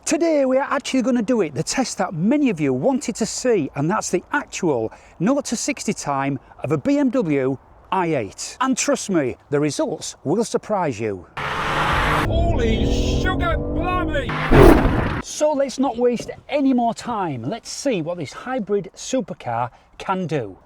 Today we are actually going to do it, the test that many of you wanted to see, and that's the actual 0 to 60 time of a BMW i8. And trust me, the results will surprise you. Holy sugar blimey! So let's not waste any more time. Let's see what this hybrid supercar can do.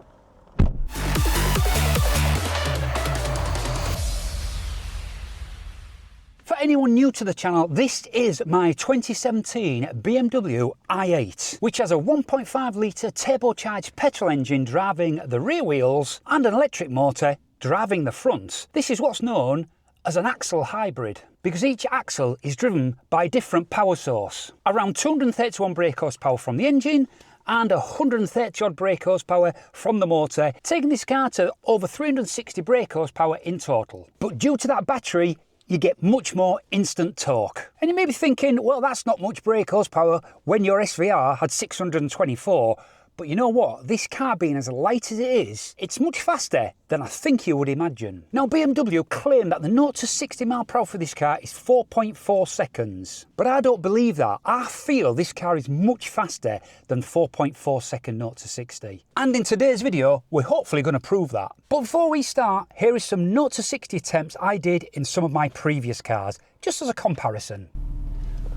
For anyone new to the channel, this is my 2017 BMW i8, which has a 1.5 litre turbocharged petrol engine driving the rear wheels and an electric motor driving the front. This is what's known as an axle hybrid, because each axle is driven by a different power source. Around 231 brake horsepower from the engine and 130 odd brake horsepower from the motor, taking this car to over 360 brake horsepower in total. But due to that battery, you get much more instant torque. And you may be thinking, well, that's not much brake horsepower when your SVR had 624. But you know what? This car being as light as it is, it's much faster than I think you would imagine. Now, BMW claim that the 0 to 60 mph for this car is 4.4 seconds. But I don't believe that. I feel this car is much faster than 4.4 second 0 to 60. And in today's video, we're hopefully going to prove that. But before we start, here is some 0 to 60 attempts I did in some of my previous cars, just as a comparison.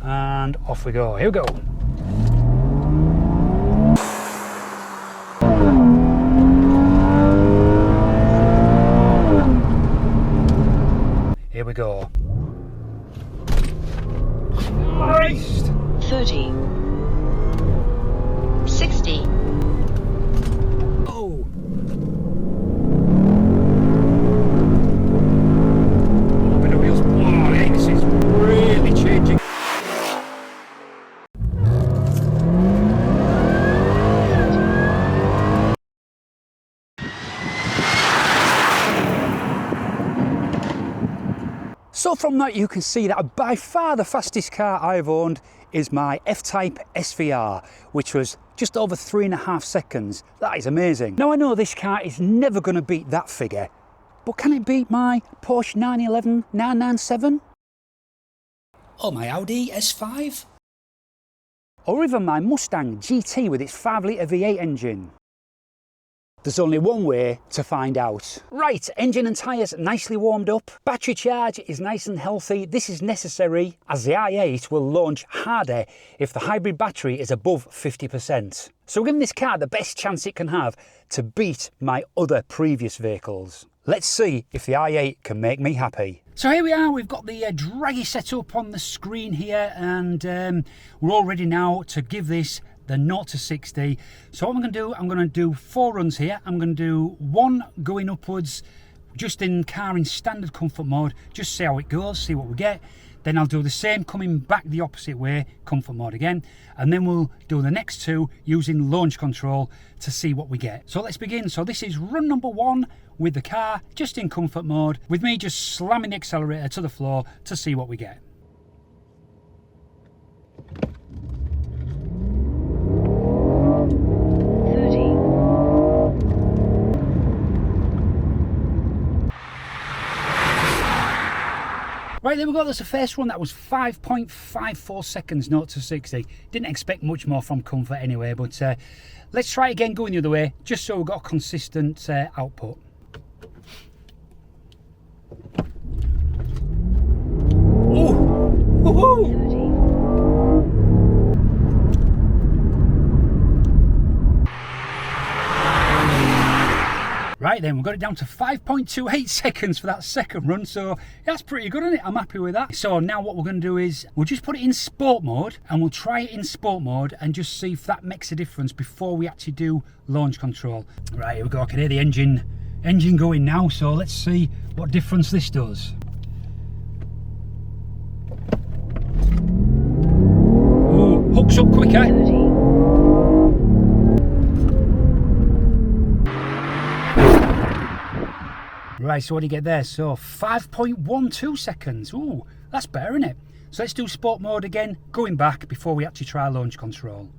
And off we go. Here we go. Here we go. Christ! 30. 60. Oh! Bit of wheels. Oh, hey, this is really changing. So from that you can see that by far the fastest car I've owned is my F-Type SVR, which was just over 3.5 seconds. That is amazing. Now I know this car is never going to beat that figure, but can it beat my Porsche 911 997? Or my Audi S5? Or even my Mustang GT with its 5 litre V8 engine? There's only one way to find out. Right, engine and tyres nicely warmed up. Battery charge is nice and healthy. This is necessary as the i8 will launch harder if the hybrid battery is above 50%. So we're giving this car the best chance it can have to beat my other previous vehicles. Let's see if the i8 can make me happy. So here we are, we've got the draggy setup on the screen here, and we're all ready now to give this the 0 to 60. So what I'm going to do 4 runs here. I'm going to do 1 going upwards, just in car in standard comfort mode, just see how it goes, see what we get. Then I'll do the same coming back the opposite way, comfort mode again, and then we'll do the next 2 using launch control to see what we get. So let's begin. So this is run number 1 with the car just in comfort mode, with me just slamming the accelerator to the floor to see what we get. Right, there we go, that's the first one. That was 5.54 seconds 0 to 60. Didn't expect much more from comfort anyway, but let's try again going the other way, just so we've got a consistent output. Oh! Woohoo! Right then, we've got it down to 5.28 seconds for that second run, so that's pretty good, isn't it? I'm happy with that. So now what we're going to do is, we'll just put it in sport mode, and we'll try it in sport mode and just see if that makes a difference before we actually do launch control. Right, here we go, I can hear the engine going now, so let's see what difference this does. Oh, hooks up quicker. Right, so what do you get there? So 5.12 seconds. Ooh, that's better, isn't it? So let's do sport mode again, going back before we actually try launch control.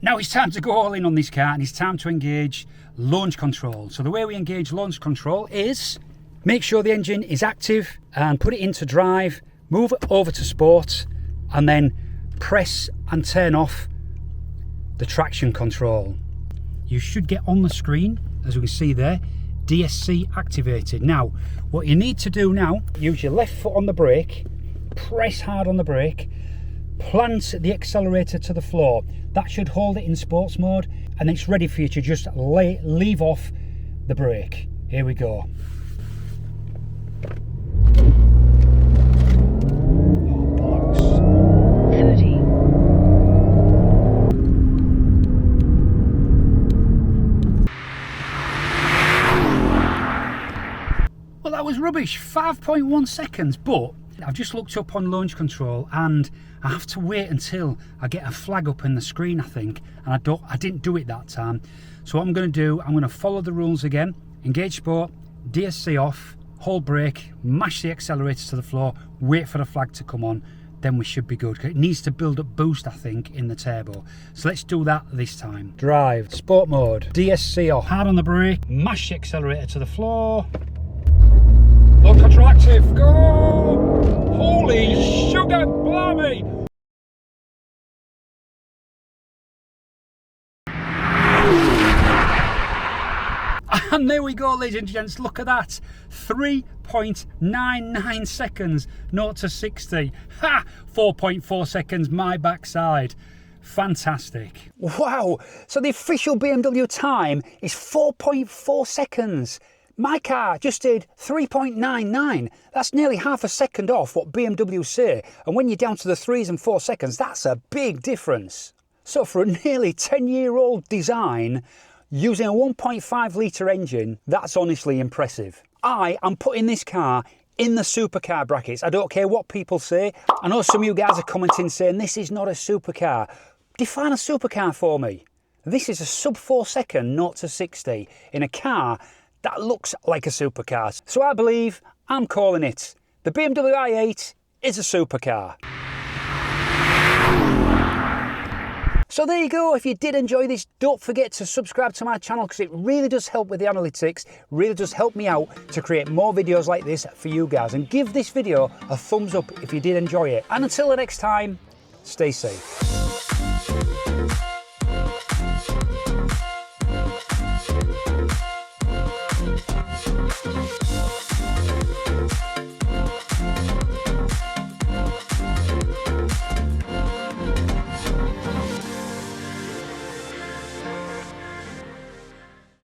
Now it's time to go all in on this car, and it's time to engage launch control. So the way we engage launch control is make sure the engine is active and put it into drive, move it over to sport, and then press and turn off the traction control. You should get on the screen, as we can see there, DSC activated. Now, what you need to do now, use your left foot on the brake, press hard on the brake, plant the accelerator to the floor. That should hold it in sports mode, and it's ready for you to just leave off the brake. Here we go. Oh, bollocks. 30. Well, that was rubbish. 5.1 seconds, but I've just looked up on launch control and I have to wait until I get a flag up in the screen, I think, and I didn't do it that time. So what I'm going to do, I'm going to follow the rules again. Engage sport, DSC off, hold brake, mash the accelerator to the floor, wait for the flag to come on, then we should be good. It needs to build up boost, I think, in the turbo. So let's do that this time. Drive, sport mode, DSC off, hard on the brake, mash the accelerator to the floor. Load control active, go! Holy sugar blimey! And there we go, ladies and gents, look at that. 3.99 seconds, 0 to 60. Ha! 4.4 seconds, my backside. Fantastic. Wow, so the official BMW time is 4.4 seconds. My car just did 3.99. That's nearly half a second off what BMW say. And when you're down to the 3s and 4 seconds, that's a big difference. So for a nearly 10-year-old design, using a 1.5 litre engine, that's honestly impressive. I am putting this car in the supercar brackets. I don't care what people say. I know some of you guys are commenting saying this is not a supercar. Define a supercar for me. This is a sub 4 second 0 to 60 in a car that looks like a supercar. So I believe I'm calling it. The BMW i8 is a supercar. So there you go. If you did enjoy this, don't forget to subscribe to my channel because it really does help with the analytics, really does help me out to create more videos like this for you guys. And give this video a thumbs up if you did enjoy it. And until the next time, stay safe.